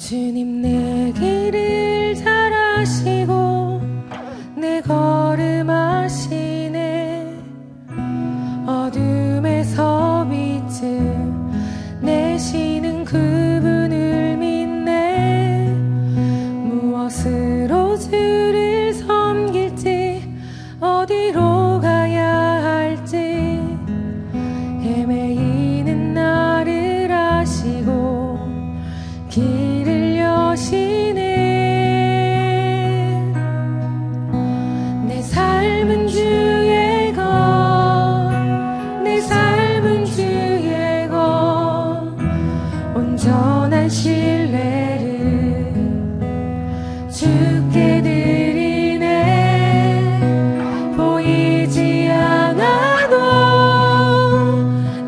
주님 내 길을 잘 아시고 내 걸음 아시네. 어둠에서 빛을 내시는 그분을 믿네. 무엇으로 주를 섬길지 어디로 가야 할지 헤매이는 나를 아시고 길을 여시네. 내 삶은 주의 것, 내 삶은 주의 것, 온전한 신뢰를 주께 드리네. 보이지 않아도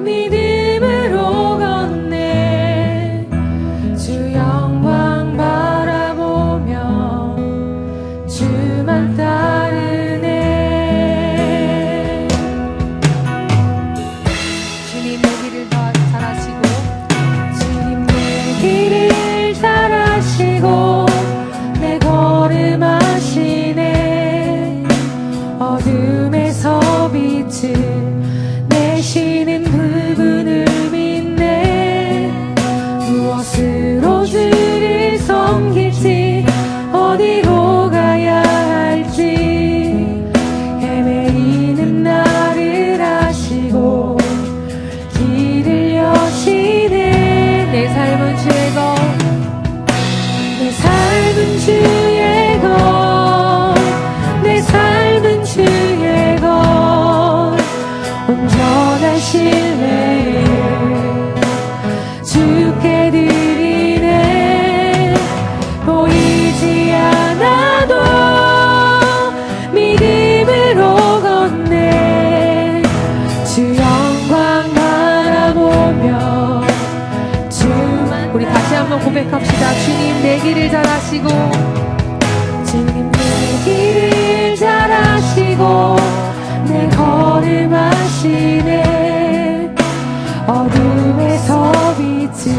믿음으로 걷네. 주 영광 바라보며 주만 따르네. 주님 내 길을 잘 아시고, 주님 내 길을 잘 아시고 내 걸음 아시네. 어둠에서 빛을 내시는 그분을 믿네. 무엇으로 주를 섬길지 어디로 가야 할지 헤매이는 나를 아시고 길을 여시네. 내 삶은 주의 것, 내 삶은 주의 것, 내 삶은 주의 것, 온전한 신뢰를 주께 드리네. 보이지 않아도 믿음으로 걷네. 주 영광 바라보며 주만. 우리 다시 한번 고백합시다. 주님 내 길을 잘 아시고, 주님 내 길을 잘 아시고 내 걸음 아시네. 어둠에서 빛을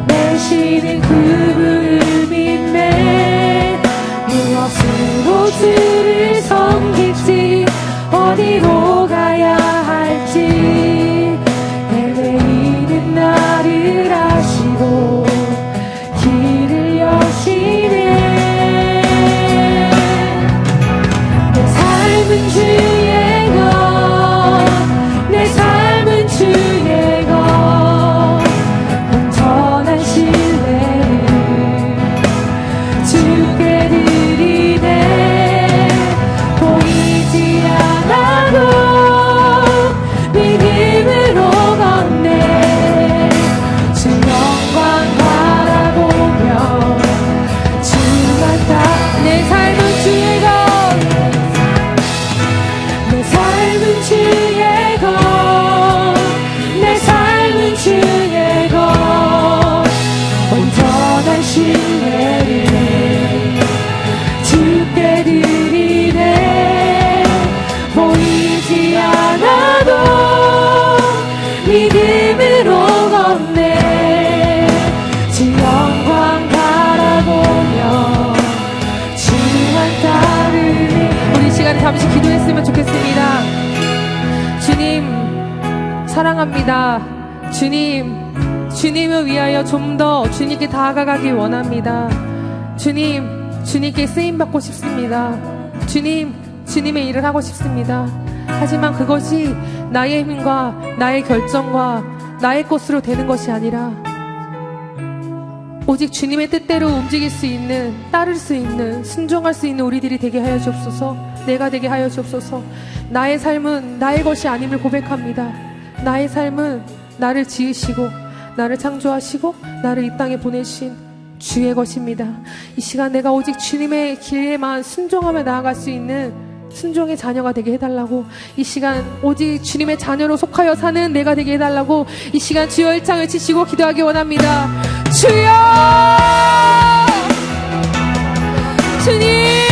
내시는 그분을 믿네. 무엇으로 주를 섬길지 어디로 가야 할지 헤매이는 나를 아시고 길을 여시네. 내 삶은 주의 것, 내 삶은 주의 것, 온전한 신뢰를 주께 드리네. 보이지 않아도 믿음으로 걷네. 주 영광 바라보며 주만 따. 내 삶은 주의 것, 내 삶은 주의 것, 내 삶은 주의 것, 온전한 신뢰를 주께 드리네. 보이지 않아도 믿음으로 걷네. 주 영광 바라보며 주만 따르네. 우리 시간에 잠시 기도했으면 좋겠습니다. 주님 사랑합니다. 주님을 위하여 좀 더 주님께 다가가길 원합니다. 주님께 쓰임받고 싶습니다. 주님의 일을 하고 싶습니다. 하지만 그것이 나의 힘과 나의 결정과 나의 것으로 되는 것이 아니라 오직 주님의 뜻대로 움직일 수 있는, 따를 수 있는, 순종할 수 있는 우리들이 되게 하여 주옵소서. 내가 되게 하여 주옵소서. 나의 삶은 나의 것이 아님을 고백합니다. 나의 삶은 나를 지으시고 나를 창조하시고 나를 이 땅에 보내신 주의 것입니다. 이 시간 내가 오직 주님의 길에만 순종하며 나아갈 수 있는 순종의 자녀가 되게 해달라고, 이 시간 오직 주님의 자녀로 속하여 사는 내가 되게 해달라고 이 시간 주여 일창을 치시고 기도하기 원합니다. 주여! 주님!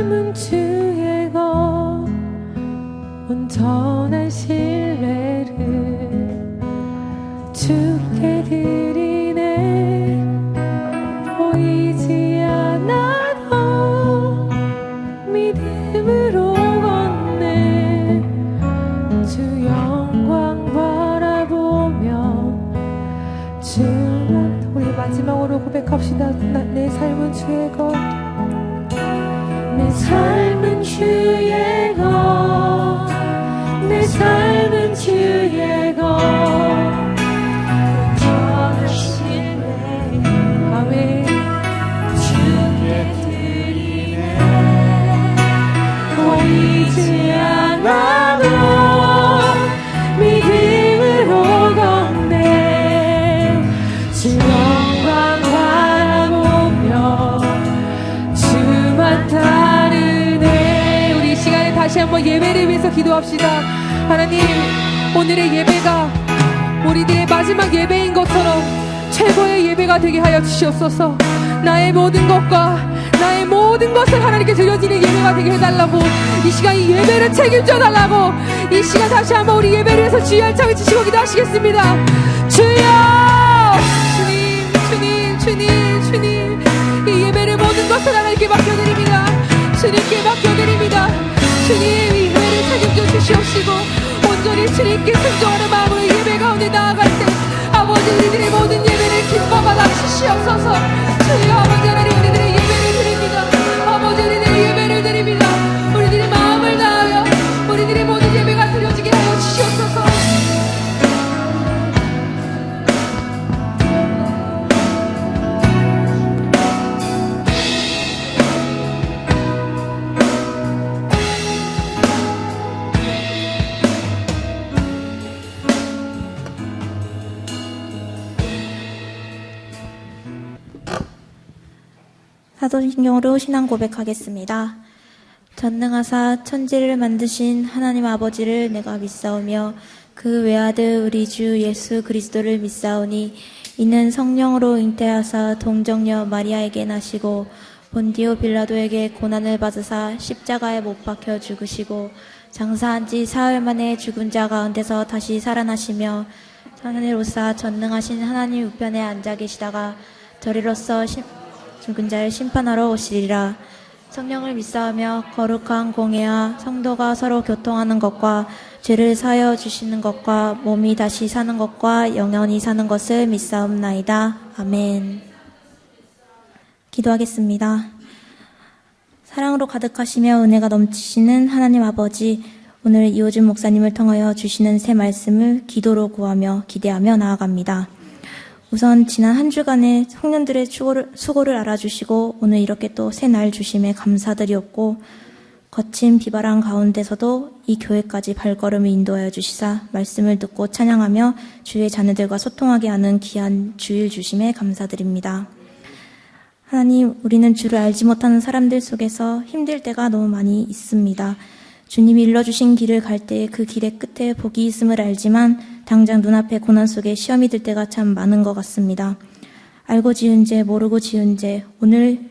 삶은 주의 것 온전한 신뢰를 주께 드리네. 보이지 않아도 믿음으로 걷네. 주 영광 바라보며 주만. 우리 마지막으로 고백합시다. 내 삶은 주의 것, 내 삶은 주의 것, 내 삶은 주의 것 온전한 신뢰. 아멘. 주께 드리네. 보이지 않아도 믿음으로 걷네. 주 영광 바라보며 주만 따르네. 우리 이 시간에 다시 한번 예배를 위해서 기도합시다. 하나님, 오늘의 예배가 우리들의 마지막 예배인 것처럼 최고의 예배가 되게 하여 주시옵소서. 나의 모든 것과 나의 모든 것을 하나님께 드려지는 예배가 되게 해달라고, 이 시간 이 예배를 책임져 달라고, 이 시간 다시 한번 우리 예배를 위해서 주의 한창을 치시고 기도하시겠습니다. 주여! 주님, 주님, 주님, 주님, 이 예배를 모든 것을 하나님께 맡겨드립니다. 주님께 맡겨드립니다. 주님, 이 예배를 책임져 주시옵시고 온전히 주님께 순종하는 마음으로 예배 가운데 나아갈 때 아버지, 우리들의 모든 예배를 기뻐 받아 주시옵소서. 주여, 아버지 하나님, 우리들의 예배를 드립니다. 아버지, 우리들의 예배를 드립니다. 우리들의 마음을 다하여 우리들의 모든 예배가 드려지게 하여 주시옵소서. 사도신경으로 신앙 고백하겠습니다. 전능하사 천지를 만드신 하나님 아버지를 내가 믿사오며 그 외아들 우리 주 예수 그리스도를 믿사오니 이는 성령으로 잉태하사 동정녀 마리아에게 나시고 본디오 빌라도에게 고난을 받으사 십자가에 못 박혀 죽으시고 장사한 지 사흘 만에 죽은 자 가운데서 다시 살아나시며 하늘로사 전능하신 하나님 우편에 앉아 계시다가 저리로서 죽은 자를 심판하러 오시리라. 성령을 믿사오며 거룩한 공회와 성도가 서로 교통하는 것과 죄를 사하여 주시는 것과 몸이 다시 사는 것과 영원히 사는 것을 믿사옵나이다. 아멘. 기도하겠습니다. 사랑으로 가득하시며 은혜가 넘치시는 하나님 아버지, 오늘 이호준 목사님을 통하여 주시는 새 말씀을 기도로 구하며 기대하며 나아갑니다. 우선 지난 한 주간의 청년들의 수고를 알아주시고 오늘 이렇게 또 새 날 주심에 감사드리옵고, 거친 비바람 가운데서도 이 교회까지 발걸음을 인도하여 주시사 말씀을 듣고 찬양하며 주의 자녀들과 소통하게 하는 귀한 주일 주심에 감사드립니다. 하나님, 우리는 주를 알지 못하는 사람들 속에서 힘들 때가 너무 많이 있습니다. 주님이 일러주신 길을 갈 때 그 길의 끝에 복이 있음을 알지만 당장 눈앞에 고난 속에 시험이 들 때가 참 많은 것 같습니다. 알고 지은 죄, 모르고 지은 죄, 오늘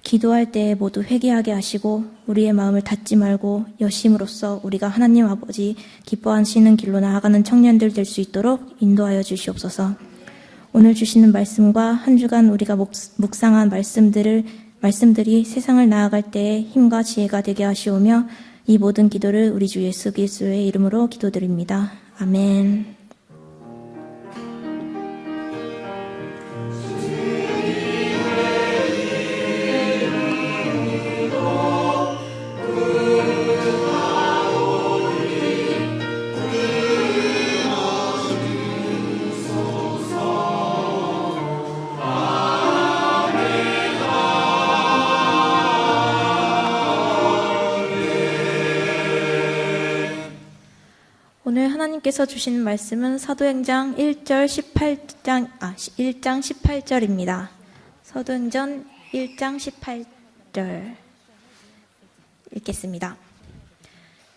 기도할 때 모두 회개하게 하시고 우리의 마음을 닫지 말고 여심으로써 우리가 하나님 아버지 기뻐하시는 길로 나아가는 청년들 될 수 있도록 인도하여 주시옵소서. 오늘 주시는 말씀과 한 주간 우리가 묵상한 말씀들이 세상을 나아갈 때에 힘과 지혜가 되게 하시오며, 이 모든 기도를 우리 주 예수 그리스도의 이름으로 기도드립니다. 아멘. 오늘 하나님께서 주시는 말씀은 사도행전 1장 18절입니다. 사도행전 1장 18절 읽겠습니다.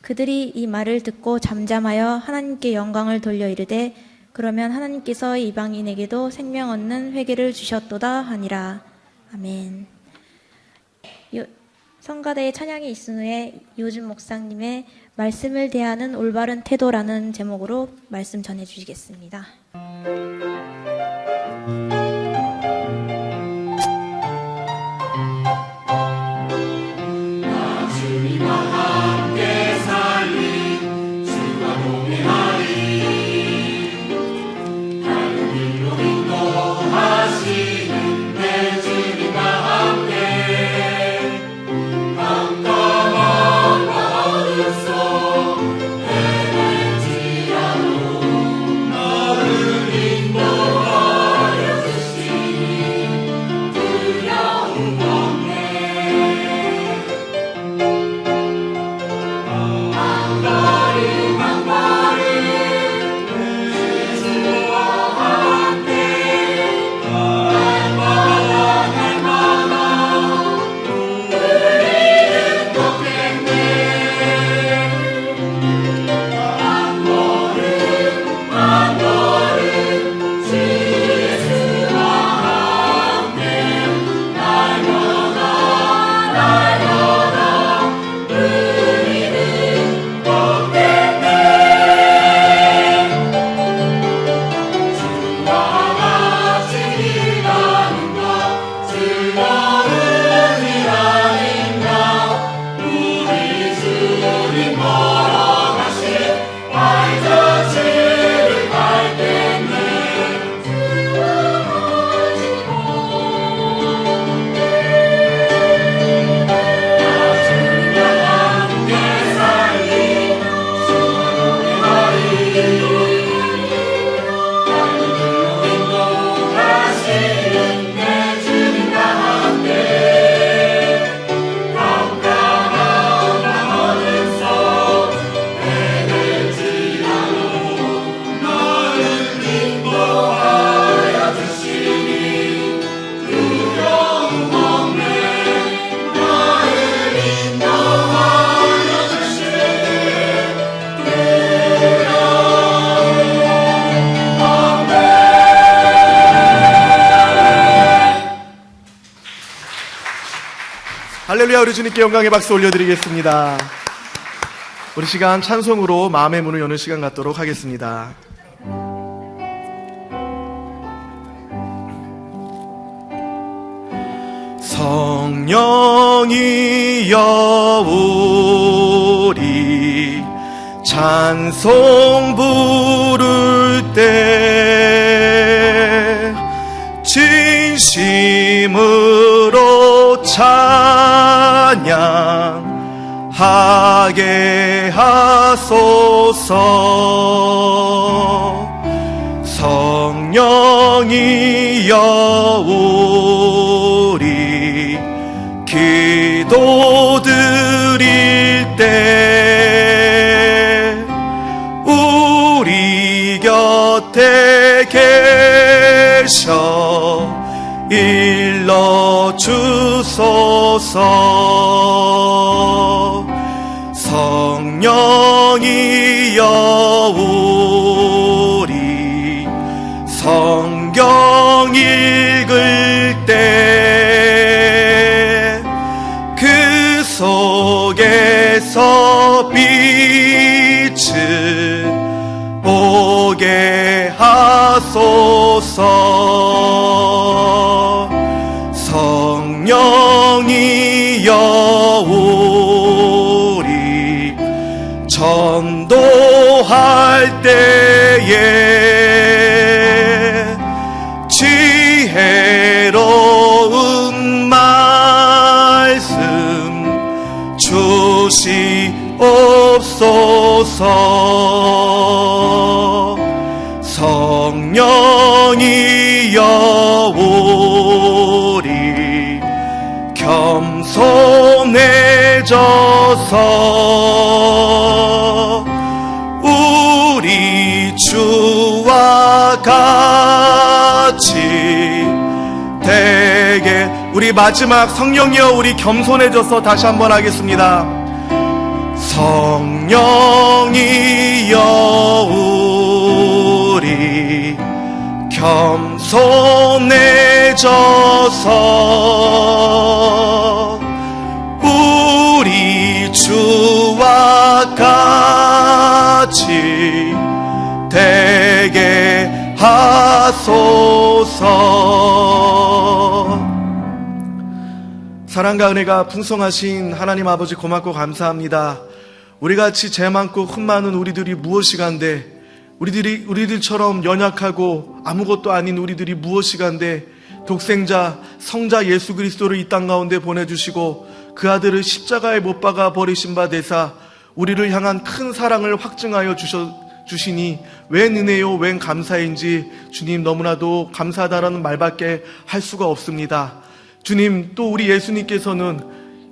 그들이 이 말을 듣고 잠잠하여 하나님께 영광을 돌려 이르되, 그러면 하나님께서 이방인에게도 생명 얻는 회개를 주셨도다 하니라. 아멘. 성가대의 찬양이 있은 후에 이호준 목사님의 말씀을 대하는 올바른 태도라는 제목으로 말씀 전해주시겠습니다. 할렐루야. 우리 주님께 영광의 박수 올려드리겠습니다. 우리 시간 찬송으로 마음의 문을 여는 시간 갖도록 하겠습니다. 성령이여 우리 찬송 부를 때 진심으로 찬양하게 하소서. 성령이여 우리 기도 드릴 때 우리 곁에 계셔 일러주소서. 성령이여 우리 성경 읽을 때 그 속에서 빛을 보게 하소서. 성령이여 우리 전도할 때에 지혜로운 말씀 주시옵소서. 성령이여 우리 겸손해져서 우리 주와 같이 되게. 우리 마지막 성령이여 우리 겸손해져서 다시 한번 하겠습니다. 성령이여 우리 겸손해져서 우리 주와 같이 되게 하소서. 사랑과 은혜가 풍성하신 하나님 아버지 고맙고 감사합니다. 우리같이 죄 많고 흠 많은 우리들이 무엇이간데, 우리들처럼 연약하고 아무것도 아닌 우리들이 무엇이간데 독생자 성자 예수 그리스도를 이 땅 가운데 보내주시고 그 아들을 십자가에 못 박아 버리신 바 되사 우리를 향한 큰 사랑을 확증하여 주시니 웬 은혜요 웬 감사인지 주님 너무나도 감사하다라는 말밖에 할 수가 없습니다. 주님, 또 우리 예수님께서는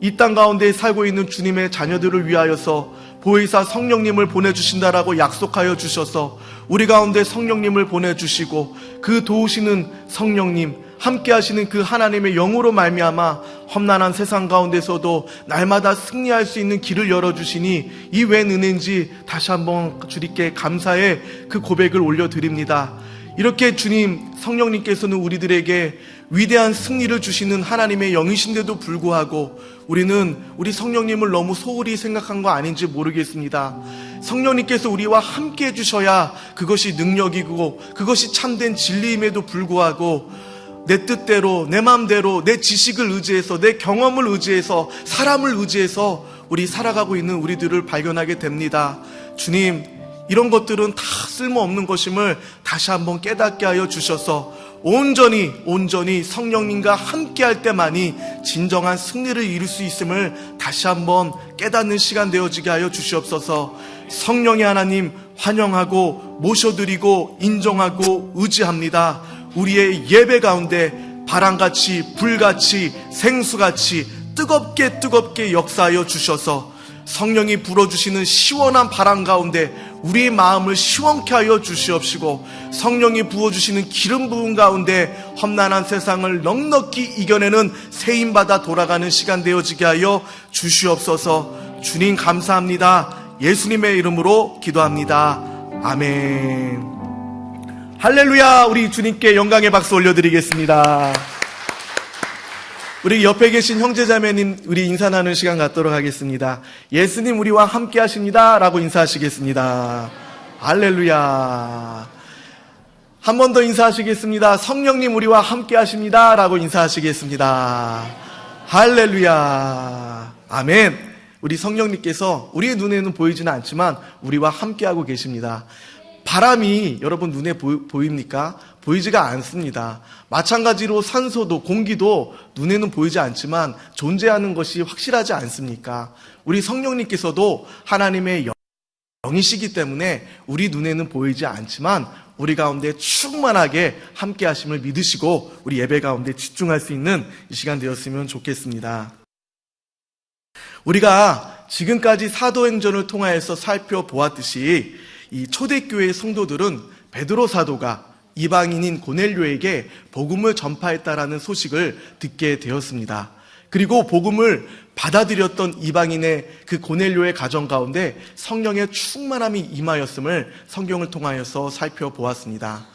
이 땅 가운데 살고 있는 주님의 자녀들을 위하여서 보혜사 성령님을 보내주신다라고 약속하여 주셔서 우리 가운데 성령님을 보내주시고 그 도우시는 성령님, 함께 하시는 그 하나님의 영으로 말미암아 험난한 세상 가운데서도 날마다 승리할 수 있는 길을 열어주시니 이 웬 은혜인지 다시 한번 주님께 감사의 그 고백을 올려드립니다. 이렇게 주님, 성령님께서는 우리들에게 위대한 승리를 주시는 하나님의 영이신데도 불구하고 우리는 우리 성령님을 너무 소홀히 생각한 거 아닌지 모르겠습니다. 성령님께서 우리와 함께 해주셔야 그것이 능력이고 그것이 참된 진리임에도 불구하고 내 뜻대로, 내 마음대로, 내 지식을 의지해서, 내 경험을 의지해서, 사람을 의지해서 우리 살아가고 있는 우리들을 발견하게 됩니다. 주님, 이런 것들은 다 쓸모없는 것임을 다시 한번 깨닫게 하여 주셔서 온전히 성령님과 함께 할 때만이 진정한 승리를 이룰 수 있음을 다시 한번 깨닫는 시간 되어지게 하여 주시옵소서. 성령의 하나님 환영하고 모셔드리고 인정하고 의지합니다. 우리의 예배 가운데 바람같이 불같이 생수같이 뜨겁게 역사하여 주셔서 성령이 불어주시는 시원한 바람 가운데 우리의 마음을 시원케 하여 주시옵시고 성령이 부어주시는 기름 부은 가운데 험난한 세상을 넉넉히 이겨내는 세임받아 돌아가는 시간 되어지게 하여 주시옵소서. 주님 감사합니다. 예수님의 이름으로 기도합니다. 아멘. 할렐루야. 우리 주님께 영광의 박수 올려드리겠습니다. 우리 옆에 계신 형제자매님, 우리 인사 나누는 시간 갖도록 하겠습니다. 예수님 우리와 함께 하십니다 라고 인사하시겠습니다. 할렐루야. 한 번 더 인사하시겠습니다. 성령님 우리와 함께 하십니다 라고 인사하시겠습니다. 할렐루야. 아멘. 우리 성령님께서 우리의 눈에는 보이지는 않지만 우리와 함께하고 계십니다. 바람이 여러분 눈에 보입니까? 보이지가 않습니다. 마찬가지로 산소도 공기도 눈에는 보이지 않지만 존재하는 것이 확실하지 않습니까? 우리 성령님께서도 하나님의 영이시기 때문에 우리 눈에는 보이지 않지만 우리 가운데 충만하게 함께 하심을 믿으시고 우리 예배 가운데 집중할 수 있는 이 시간 되었으면 좋겠습니다. 우리가 지금까지 사도행전을 통하여서 살펴보았듯이 이 초대교회 성도들은 베드로 사도가 이방인인 고넬료에게 복음을 전파했다라는 소식을 듣게 되었습니다. 그리고 복음을 받아들였던 이방인의 그 고넬료의 가정 가운데 성령의 충만함이 임하였음을 성경을 통하여서 살펴보았습니다.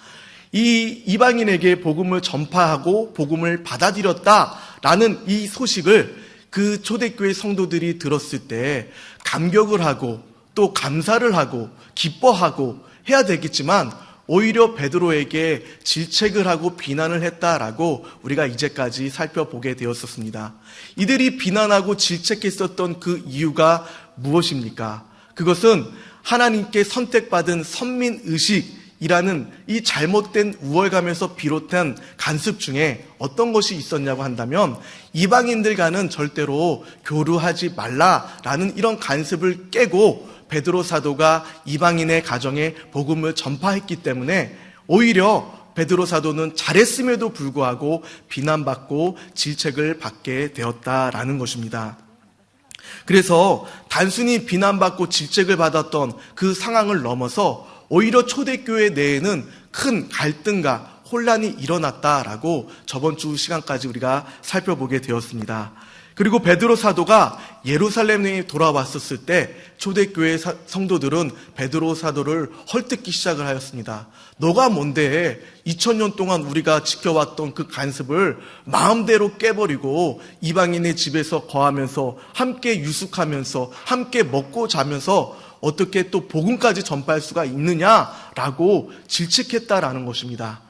이 이방인에게 복음을 전파하고 복음을 받아들였다라는 이 소식을 그 초대교회 성도들이 들었을 때 감격을 하고 또 감사를 하고 기뻐하고 해야 되겠지만 오히려 베드로에게 질책을 하고 비난을 했다라고 우리가 이제까지 살펴보게 되었었습니다. 이들이 비난하고 질책했었던 그 이유가 무엇입니까? 그것은 하나님께 선택받은 선민의식이라는 이 잘못된 우월감에서 비롯한 간섭 중에 어떤 것이 있었냐고 한다면 이방인들과는 절대로 교류하지 말라라는 이런 간섭을 깨고 베드로 사도가 이방인의 가정에 복음을 전파했기 때문에 오히려 베드로 사도는 잘했음에도 불구하고 비난받고 질책을 받게 되었다라는 것입니다. 그래서 단순히 비난받고 질책을 받았던 그 상황을 넘어서 오히려 초대교회 내에는 큰 갈등과 혼란이 일어났다라고 저번 주 시간까지 우리가 살펴보게 되었습니다. 그리고 베드로 사도가 예루살렘에 돌아왔었을 때 초대교회 성도들은 베드로 사도를 헐뜯기 시작을 하였습니다. 너가 뭔데 2000년 동안 우리가 지켜왔던 그 관습을 마음대로 깨버리고 이방인의 집에서 거하면서 함께 유숙하면서 함께 먹고 자면서 어떻게 또 복음까지 전파할 수가 있느냐라고 질책했다라는 것입니다.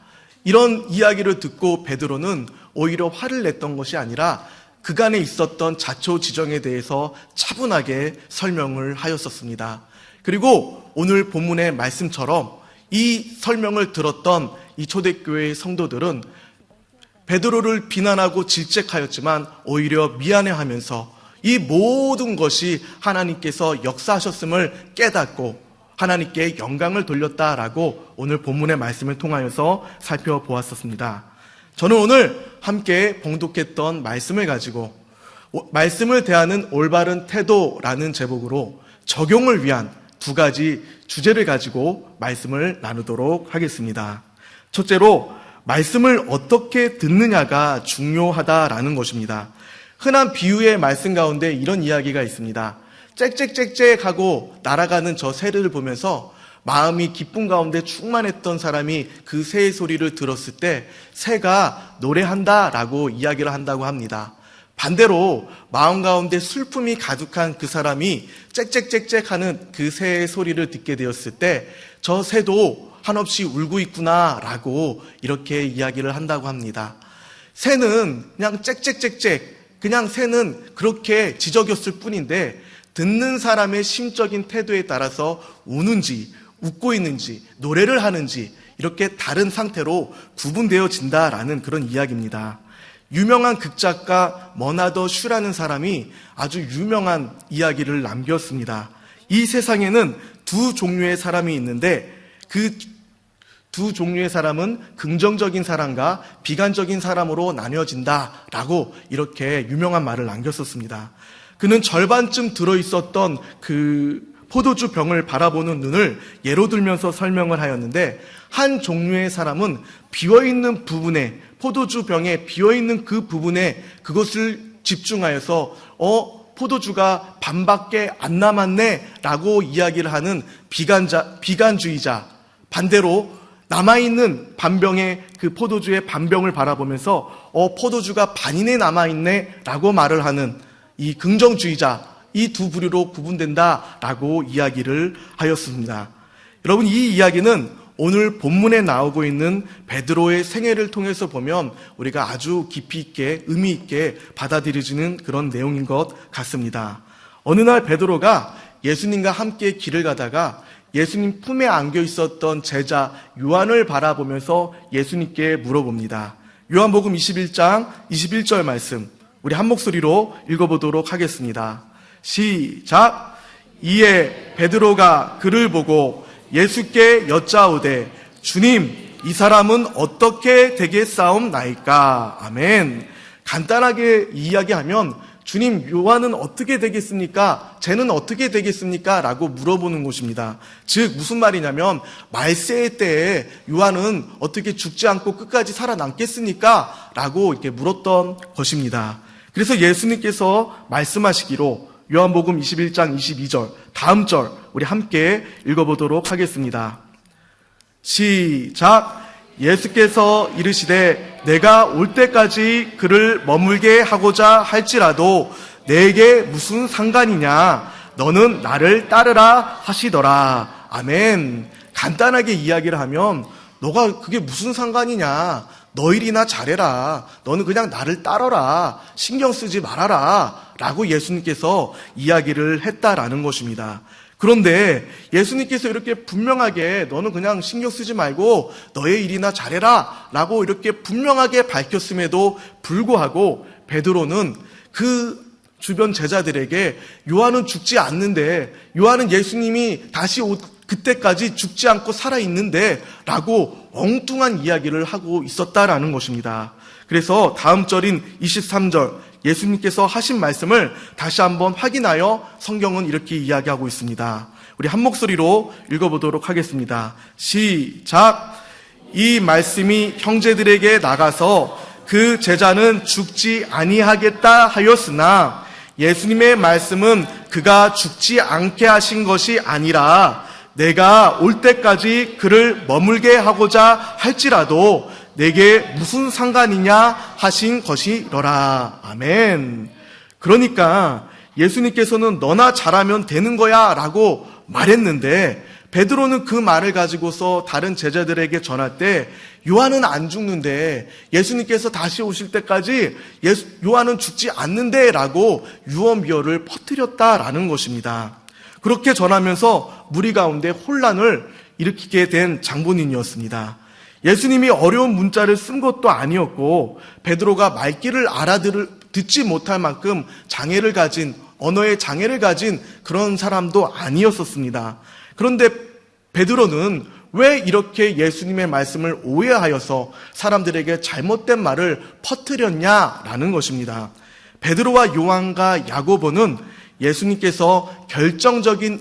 이런 이야기를 듣고 베드로는 오히려 화를 냈던 것이 아니라 그간에 있었던 자초지정에 대해서 차분하게 설명을 하였었습니다. 그리고 오늘 본문의 말씀처럼 이 설명을 들었던 이 초대교회의 성도들은 베드로를 비난하고 질책하였지만 오히려 미안해하면서 이 모든 것이 하나님께서 역사하셨음을 깨닫고 하나님께 영광을 돌렸다라고 오늘 본문의 말씀을 통하여서 살펴보았었습니다. 저는 오늘 함께 봉독했던 말씀을 가지고 말씀을 대하는 올바른 태도라는 제목으로 적용을 위한 두 가지 주제를 가지고 말씀을 나누도록 하겠습니다. 첫째로 말씀을 어떻게 듣느냐가 중요하다라는 것입니다. 흔한 비유의 말씀 가운데 이런 이야기가 있습니다. 짹짹짹짹하고 날아가는 저 새를 보면서 마음이 기쁨 가운데 충만했던 사람이 그 새의 소리를 들었을 때 새가 노래한다라고 이야기를 한다고 합니다. 반대로 마음 가운데 슬픔이 가득한 그 사람이 짹짹짹짹하는 그 새의 소리를 듣게 되었을 때 저 새도 한없이 울고 있구나라고 이렇게 이야기를 한다고 합니다. 새는 그냥 짹짹짹짹 그냥 새는 그렇게 지저귀었을 뿐인데 듣는 사람의 심적인 태도에 따라서 우는지 웃고 있는지 노래를 하는지 이렇게 다른 상태로 구분되어진다라는 그런 이야기입니다. 유명한 극작가 머나더 슈라는 사람이 아주 유명한 이야기를 남겼습니다. 이 세상에는 두 종류의 사람이 있는데 그 두 종류의 사람은 긍정적인 사람과 비관적인 사람으로 나뉘어진다라고 이렇게 유명한 말을 남겼었습니다. 그는 절반쯤 들어있었던 그 포도주 병을 바라보는 눈을 예로 들면서 설명을 하였는데 한 종류의 사람은 비어있는 부분에 포도주 병에 비어있는 그 부분에 그것을 집중하여서 포도주가 반밖에 안 남았네 라고 이야기를 하는 비관주의자, 반대로 남아있는 반병의 그 포도주의 반병을 바라보면서 포도주가 반이내 남아있네 라고 말을 하는 이 긍정주의자, 이 두 부류로 구분된다라고 이야기를 하였습니다. 여러분, 이 이야기는 오늘 본문에 나오고 있는 베드로의 생애를 통해서 보면 우리가 아주 깊이 있게 의미 있게 받아들여지는 그런 내용인 것 같습니다. 어느 날 베드로가 예수님과 함께 길을 가다가 예수님 품에 안겨 있었던 제자 요한을 바라보면서 예수님께 물어봅니다. 요한복음 21장 21절 말씀 우리 한 목소리로 읽어보도록 하겠습니다. 시작! 이에 베드로가 그를 보고 예수께 여짜오되 주님, 이 사람은 어떻게 되겠사옵나이까? 아멘. 간단하게 이야기하면 주님, 요한은 어떻게 되겠습니까? 쟤는 어떻게 되겠습니까? 라고 물어보는 것입니다. 즉 무슨 말이냐면 말세의 때에 요한은 어떻게 죽지 않고 끝까지 살아남겠습니까? 라고 이렇게 물었던 것입니다. 그래서 예수님께서 말씀하시기로 요한복음 21장 22절 다음 절 우리 함께 읽어보도록 하겠습니다. 시작! 예수께서 이르시되 내가 올 때까지 그를 머물게 하고자 할지라도 내게 무슨 상관이냐? 너는 나를 따르라 하시더라. 아멘. 간단하게 이야기를 하면 너가 그게 무슨 상관이냐? 너 일이나 잘해라. 너는 그냥 나를 따라라. 신경 쓰지 말아라. 라고 예수님께서 이야기를 했다라는 것입니다. 그런데 예수님께서 이렇게 분명하게 너는 그냥 신경 쓰지 말고 너의 일이나 잘해라 라고 이렇게 분명하게 밝혔음에도 불구하고 베드로는 그 주변 제자들에게 요한은 죽지 않는데 요한은 예수님이 다시 그때까지 죽지 않고 살아있는데 라고 엉뚱한 이야기를 하고 있었다라는 것입니다. 그래서 다음 절인 23절 예수님께서 하신 말씀을 다시 한번 확인하여 성경은 이렇게 이야기하고 있습니다. 우리 한 목소리로 읽어보도록 하겠습니다. 시작! 이 말씀이 형제들에게 나가서 그 제자는 죽지 아니하겠다 하였으나 예수님의 말씀은 그가 죽지 않게 하신 것이 아니라 내가 올 때까지 그를 머물게 하고자 할지라도 내게 무슨 상관이냐 하신 것이러라. 아멘. 그러니까 예수님께서는 너나 잘하면 되는 거야 라고 말했는데 베드로는 그 말을 가지고서 다른 제자들에게 전할 때 요한은 안 죽는데 예수님께서 다시 오실 때까지 요한은 죽지 않는데 라고 유언비어를 퍼뜨렸다라는 것입니다. 그렇게 전하면서 무리 가운데 혼란을 일으키게 된 장본인이었습니다. 예수님이 어려운 문자를 쓴 것도 아니었고 베드로가 말귀를 듣지 못할 만큼 장애를 가진 언어의 장애를 가진 그런 사람도 아니었었습니다. 그런데 베드로는 왜 이렇게 예수님의 말씀을 오해하여서 사람들에게 잘못된 말을 퍼뜨렸냐라는 것입니다. 베드로와 요한과 야고보는 예수님께서 결정적인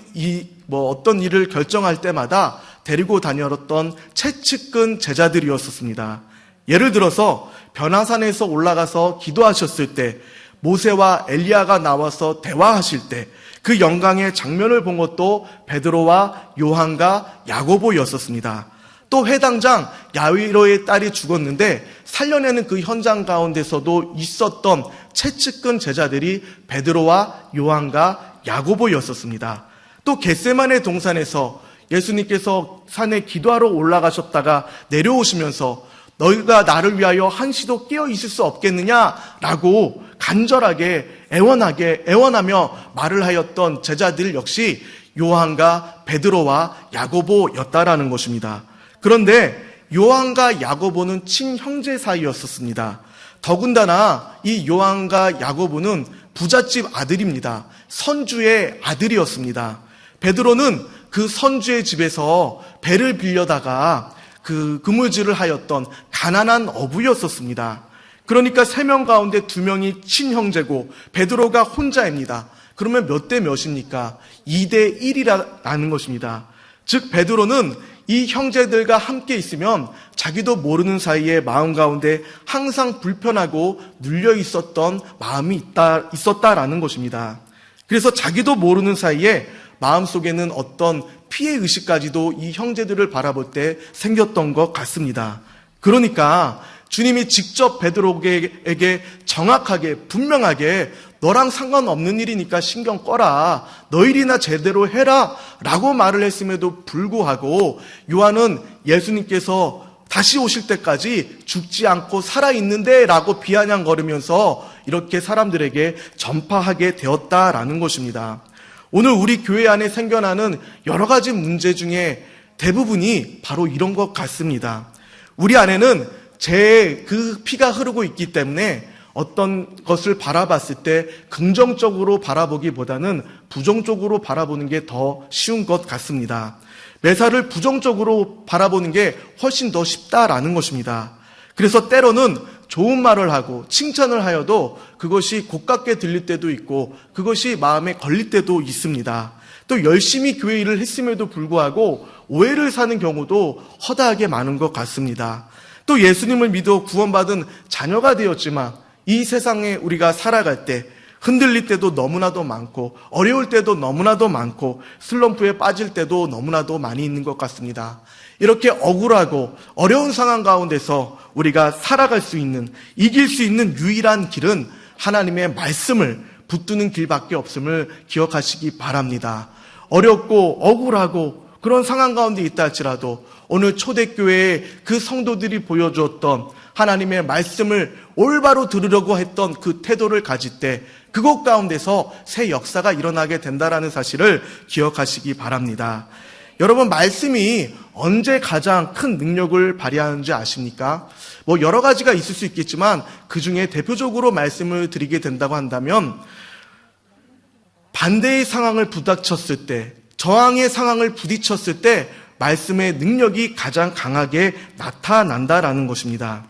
어떤 일을 결정할 때마다 데리고 다녔던 채측근 제자들이었습니다. 예를 들어서 변화산에서 올라가서 기도하셨을 때 모세와 엘리야가 나와서 대화하실 때 그 영광의 장면을 본 것도 베드로와 요한과 야고보였었습니다. 또 회당장 야이로의 딸이 죽었는데 살려내는 그 현장 가운데서도 있었던 채측근 제자들이 베드로와 요한과 야고보였었습니다. 또 겟세마네 동산에서 예수님께서 산에 기도하러 올라가셨다가 내려오시면서 너희가 나를 위하여 한시도 깨어 있을 수 없겠느냐라고 간절하게 애원하며 말을 하였던 제자들 역시 요한과 베드로와 야고보였다라는 것입니다. 그런데 요한과 야고보는 친형제 사이였었습니다. 더군다나 이 요한과 야고보는 부잣집 아들입니다. 선주의 아들이었습니다. 베드로는 그 선주의 집에서 배를 빌려다가 그 그물질을 하였던 가난한 어부였었습니다. 그러니까 3명 가운데 2명이 친형제고 베드로가 혼자입니다. 그러면 몇 대 몇입니까? 2대 1이라는 것입니다. 즉 베드로는 이 형제들과 함께 있으면 자기도 모르는 사이에 마음 가운데 항상 불편하고 눌려 있었던 마음이 있었다라는 것입니다. 그래서 자기도 모르는 사이에 마음속에는 어떤 피해 의식까지도 이 형제들을 바라볼 때 생겼던 것 같습니다. 그러니까 주님이 직접 베드로에게 정확하게 분명하게 너랑 상관없는 일이니까 신경 꺼라. 너 일이나 제대로 해라. 라고 말을 했음에도 불구하고 요한은 예수님께서 다시 오실 때까지 죽지 않고 살아있는데 라고 비아냥거리면서 이렇게 사람들에게 전파하게 되었다라는 것입니다. 오늘 우리 교회 안에 생겨나는 여러 가지 문제 중에 대부분이 바로 이런 것 같습니다. 우리 안에는 그 피가 흐르고 있기 때문에 어떤 것을 바라봤을 때 긍정적으로 바라보기보다는 부정적으로 바라보는 게 더 쉬운 것 같습니다. 매사를 부정적으로 바라보는 게 훨씬 더 쉽다라는 것입니다. 그래서 때로는 좋은 말을 하고 칭찬을 하여도 그것이 고깝게 들릴 때도 있고 그것이 마음에 걸릴 때도 있습니다. 또 열심히 교회 일을 했음에도 불구하고 오해를 사는 경우도 허다하게 많은 것 같습니다. 또 예수님을 믿어 구원받은 자녀가 되었지만 이 세상에 우리가 살아갈 때 흔들릴 때도 너무나도 많고 어려울 때도 너무나도 많고 슬럼프에 빠질 때도 너무나도 많이 있는 것 같습니다. 이렇게 억울하고 어려운 상황 가운데서 우리가 살아갈 수 있는, 이길 수 있는 유일한 길은 하나님의 말씀을 붙드는 길밖에 없음을 기억하시기 바랍니다. 어렵고 억울하고 그런 상황 가운데 있다 할지라도 오늘 초대교회의 그 성도들이 보여주었던 하나님의 말씀을 올바로 들으려고 했던 그 태도를 가질 때 그곳 가운데서 새 역사가 일어나게 된다는 사실을 기억하시기 바랍니다. 여러분, 말씀이 언제 가장 큰 능력을 발휘하는지 아십니까? 여러 가지가 있을 수 있겠지만 그 중에 대표적으로 말씀을 드리게 된다고 한다면 반대의 상황을 부닥쳤을 때, 저항의 상황을 부딪혔을 때 말씀의 능력이 가장 강하게 나타난다라는 것입니다.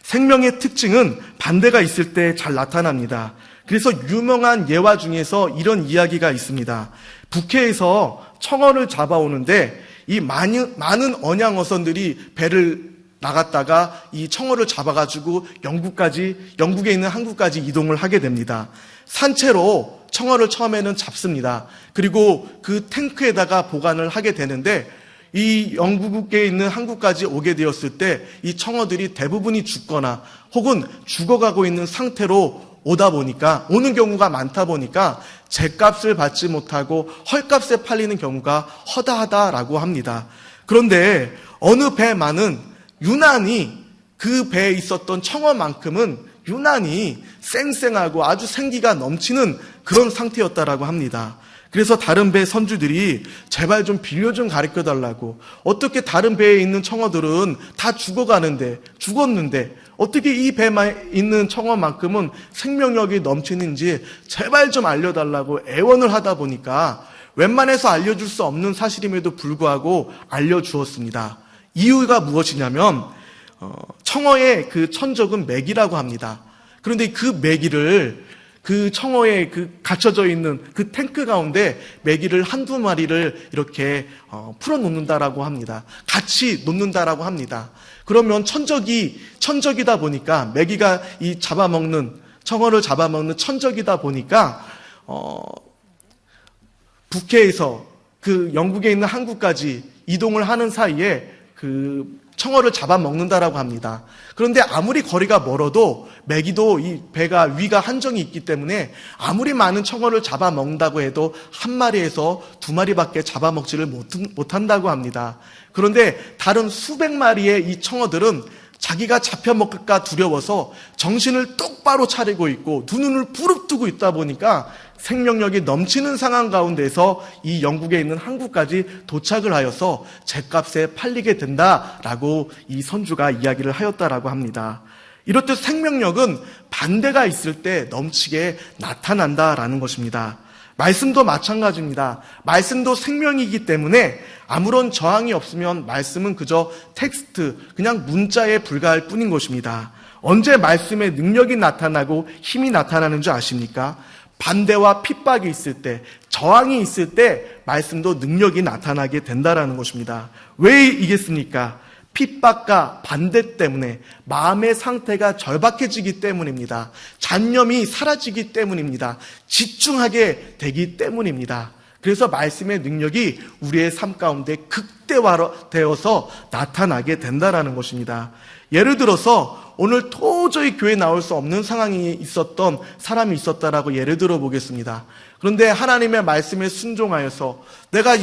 생명의 특징은 반대가 있을 때 잘 나타납니다. 그래서 유명한 예화 중에서 이런 이야기가 있습니다. 북해에서 청어를 잡아오는데 이 많은 언양어선들이 배를 나갔다가 이 청어를 잡아가지고 영국에 있는 항구까지 이동을 하게 됩니다. 산채로 청어를 처음에는 잡습니다. 그리고 그 탱크에다가 보관을 하게 되는데 이 영국에 있는 항구까지 오게 되었을 때 이 청어들이 대부분이 죽거나 혹은 죽어가고 있는 상태로 오는 경우가 많다 보니까 죗값을 받지 못하고 헐값에 팔리는 경우가 허다하다라고 합니다. 그런데 어느 배만은 유난히 그 배에 있었던 청어만큼은 유난히 쌩쌩하고 아주 생기가 넘치는 그런 상태였다라고 합니다. 그래서 다른 배 선주들이 제발 좀 빌려 좀 가르쳐 달라고, 어떻게 다른 배에 있는 청어들은 다 죽었는데 어떻게 이 배에 있는 청어만큼은 생명력이 넘치는지 제발 좀 알려달라고 애원을 하다 보니까 웬만해서 알려줄 수 없는 사실임에도 불구하고 알려주었습니다. 이유가 무엇이냐면 청어의 그 천적은 메기라고 합니다. 그런데 그 메기를 그 청어에 갇혀져 있는 그 탱크 가운데 메기를 한두 마리를 이렇게 풀어놓는다라고 합니다. 같이 놓는다라고 합니다. 그러면 천적이다 보니까 메기가 청어를 잡아먹는 천적이다 보니까 북해에서 그 영국에 있는 항구까지 이동을 하는 사이에 그 청어를 잡아먹는다라고 합니다. 그런데 아무리 거리가 멀어도 메기도 이 배가 위가 한정이 있기 때문에 아무리 많은 청어를 잡아먹는다고 해도 한 마리에서 두 마리밖에 잡아먹지를 못한다고 합니다. 그런데 다른 수백 마리의 이 청어들은 자기가 잡혀먹을까 두려워서 정신을 똑바로 차리고 있고 두 눈을 부릅뜨고 있다 보니까 생명력이 넘치는 상황 가운데서 이 영국에 있는 항구까지 도착을 하여서 죗값에 팔리게 된다라고 이 선주가 이야기를 하였다라고 합니다. 이렇듯 생명력은 반대가 있을 때 넘치게 나타난다라는 것입니다. 말씀도 마찬가지입니다. 말씀도 생명이기 때문에 아무런 저항이 없으면 말씀은 그저 텍스트, 그냥 문자에 불과할 뿐인 것입니다. 언제 말씀의 능력이 나타나고 힘이 나타나는 줄 아십니까? 반대와 핍박이 있을 때, 저항이 있을 때 말씀도 능력이 나타나게 된다라는 것입니다. 왜 이겠습니까? 핍박과 반대 때문에 마음의 상태가 절박해지기 때문입니다. 잡념이 사라지기 때문입니다. 집중하게 되기 때문입니다. 그래서 말씀의 능력이 우리의 삶 가운데 극대화되어서 나타나게 된다라는 것입니다. 예를 들어서 오늘 도저히 교회에 나올 수 없는 상황이 있었던 사람이 있었다라고 예를 들어 보겠습니다. 그런데 하나님의 말씀에 순종하여서 내가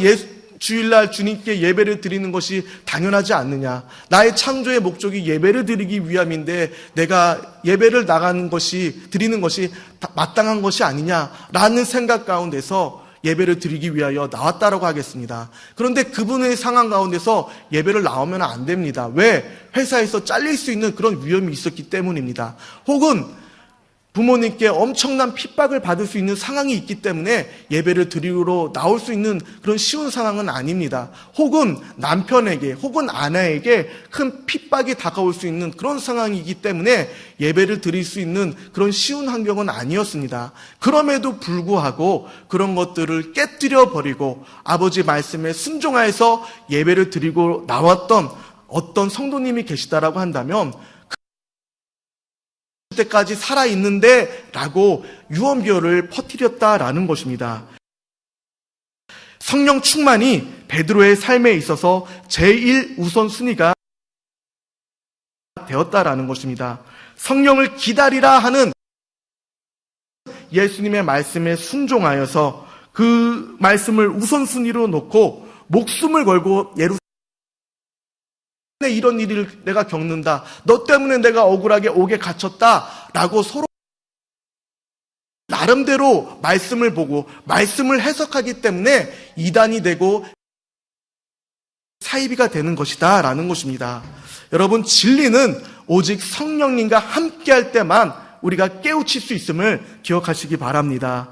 주일날 주님께 예배를 드리는 것이 당연하지 않느냐, 나의 창조의 목적이 예배를 드리기 위함인데 내가 예배를 드리는 것이 마땅한 것이 아니냐라는 생각 가운데서 예배를 드리기 위하여 나왔다라고 하겠습니다. 그런데 그분의 상황 가운데서 예배를 나오면 안 됩니다. 왜? 회사에서 잘릴 수 있는 그런 위험이 있었기 때문입니다. 혹은 부모님께 엄청난 핍박을 받을 수 있는 상황이 있기 때문에 예배를 드리러 나올 수 있는 그런 쉬운 상황은 아닙니다. 혹은 남편에게 혹은 아내에게 큰 핍박이 다가올 수 있는 그런 상황이기 때문에 예배를 드릴 수 있는 그런 쉬운 환경은 아니었습니다. 그럼에도 불구하고 그런 것들을 깨뜨려 버리고 아버지 말씀에 순종하여서 예배를 드리고 나왔던 어떤 성도님이 계시다라고 한다면 때까지 살아있는데 라고 유언비어를 퍼뜨렸다라는 것입니다. 성령 충만이 베드로의 삶에 있어서 제일 우선순위가 되었다라는 것입니다. 성령을 기다리라 하는 예수님의 말씀에 순종하여서 그 말씀을 우선순위로 놓고 목숨을 걸고 이런 일을 내가 겪는다, 너 때문에 내가 억울하게 옥에 갇혔다 라고 서로 나름대로 말씀을 보고 말씀을 해석하기 때문에 이단이 되고 사이비가 되는 것이다 라는 것입니다. 여러분, 진리는 오직 성령님과 함께할 때만 우리가 깨우칠 수 있음을 기억하시기 바랍니다.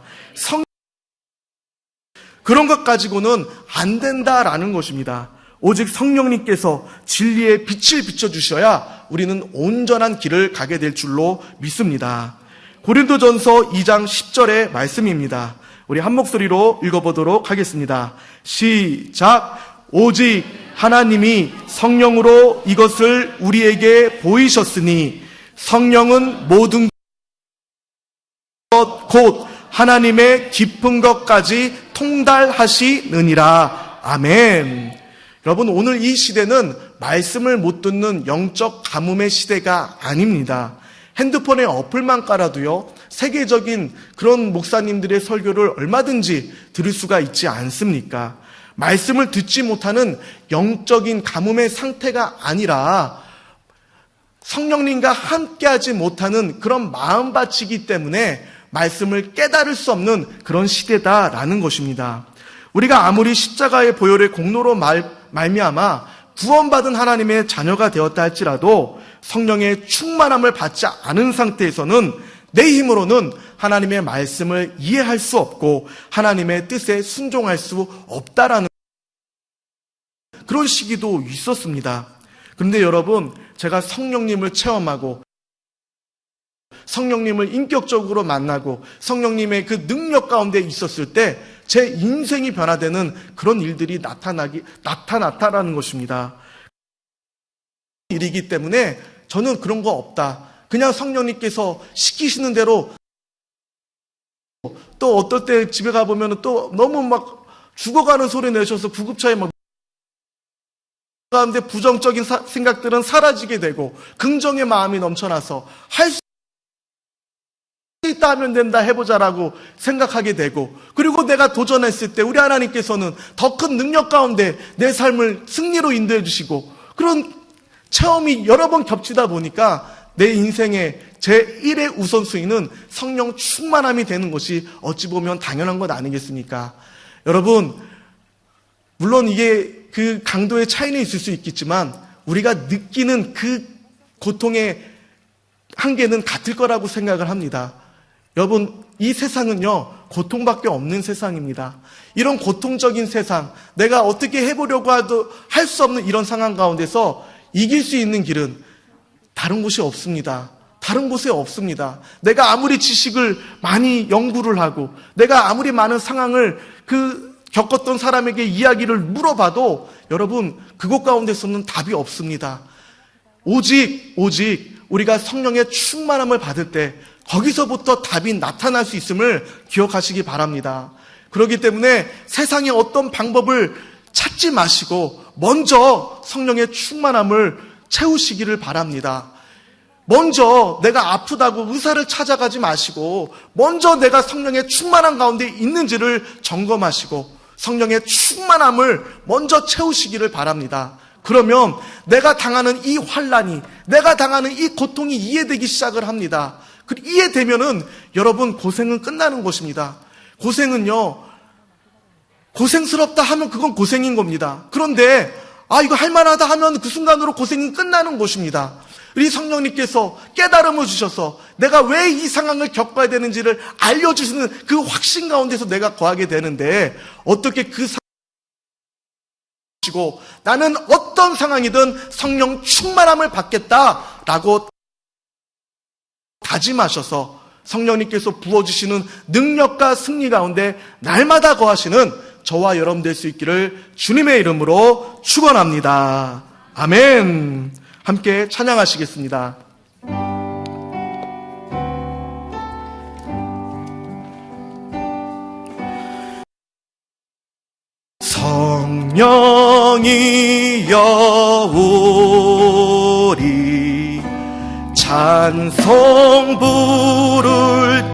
그런 것 가지고는 안 된다라는 것입니다. 오직 성령님께서 진리의 빛을 비춰주셔야 우리는 온전한 길을 가게 될 줄로 믿습니다. 고린도전서 2장 10절의 말씀입니다. 우리 한 목소리로 읽어보도록 하겠습니다. 시작. 오직 하나님이 성령으로 이것을 우리에게 보이셨으니 성령은 모든 것 곧 하나님의 깊은 것까지 통달하시느니라. 아멘. 여러분, 오늘 이 시대는 말씀을 못 듣는 영적 가뭄의 시대가 아닙니다. 핸드폰에 어플만 깔아도요, 세계적인 그런 목사님들의 설교를 얼마든지 들을 수가 있지 않습니까? 말씀을 듣지 못하는 영적인 가뭄의 상태가 아니라 성령님과 함께하지 못하는 그런 마음밭이기 때문에 말씀을 깨달을 수 없는 그런 시대다라는 것입니다. 우리가 아무리 십자가의 보혈의 공로로 말미암아 구원받은 하나님의 자녀가 되었다 할지라도 성령의 충만함을 받지 않은 상태에서는 내 힘으로는 하나님의 말씀을 이해할 수 없고 하나님의 뜻에 순종할 수 없다라는 그런 시기도 있었습니다. 그런데 여러분, 제가 성령님을 체험하고 성령님을 인격적으로 만나고 성령님의 그 능력 가운데 있었을 때 제 인생이 변화되는 그런 일들이 나타났다라는 것입니다. 일이기 때문에 저는 그런 거 없다. 그냥 성령님께서 시키시는 대로, 또 어떨 때 집에 가보면 또 너무 막 죽어가는 소리 내셔서 구급차에 막 가운데 부정적인 생각들은 사라지게 되고 긍정의 마음이 넘쳐나서 할 수 있다 하면 된다 해보자라고 생각하게 되고, 그리고 내가 도전했을 때 우리 하나님께서는 더 큰 능력 가운데 내 삶을 승리로 인도해 주시고, 그런 체험이 여러 번 겹치다 보니까 내 인생의 제1의 우선순위는 성령 충만함이 되는 것이 어찌 보면 당연한 것 아니겠습니까? 여러분, 물론 이게 그 강도의 차이는 있을 수 있겠지만 우리가 느끼는 그 고통의 한계는 같을 거라고 생각을 합니다. 여러분, 이 세상은요, 고통밖에 없는 세상입니다. 이런 고통적인 세상, 내가 어떻게 해보려고 해도 할 수 없는 이런 상황 가운데서 이길 수 있는 길은 다른 곳이 없습니다. 다른 곳에 없습니다. 내가 아무리 지식을 많이 연구를 하고 내가 아무리 많은 상황을 겪었던 사람에게 이야기를 물어봐도 여러분, 그곳 가운데서는 답이 없습니다. 오직 우리가 성령의 충만함을 받을 때 거기서부터 답이 나타날 수 있음을 기억하시기 바랍니다. 그렇기 때문에 세상의 어떤 방법을 찾지 마시고 먼저 성령의 충만함을 채우시기를 바랍니다. 먼저 내가 아프다고 의사를 찾아가지 마시고 먼저 내가 성령의 충만함 가운데 있는지를 점검하시고 성령의 충만함을 먼저 채우시기를 바랍니다. 그러면 내가 당하는 이 환난이, 내가 당하는 이 고통이 이해되기 시작을 합니다. 이해되면은 여러분, 고생은 끝나는 것입니다. 고생은요, 고생스럽다 하면 그건 고생인 겁니다. 그런데 이거 할만하다 하면 그 순간으로 고생이 끝나는 것입니다. 우리 성령님께서 깨달음을 주셔서 내가 왜 이 상황을 겪어야 되는지를 알려주시는 그 확신 가운데서 내가 거하게 되는데, 어떻게 그 상황을 나는 어떤 상황이든 성령 충만함을 받겠다라고 다짐하셔서 성령님께서 부어주시는 능력과 승리 가운데 날마다 거하시는 저와 여러분 될 수 있기를 주님의 이름으로 축원합니다. 아멘. 함께 찬양하시겠습니다. 성령이여 우리 찬송 부를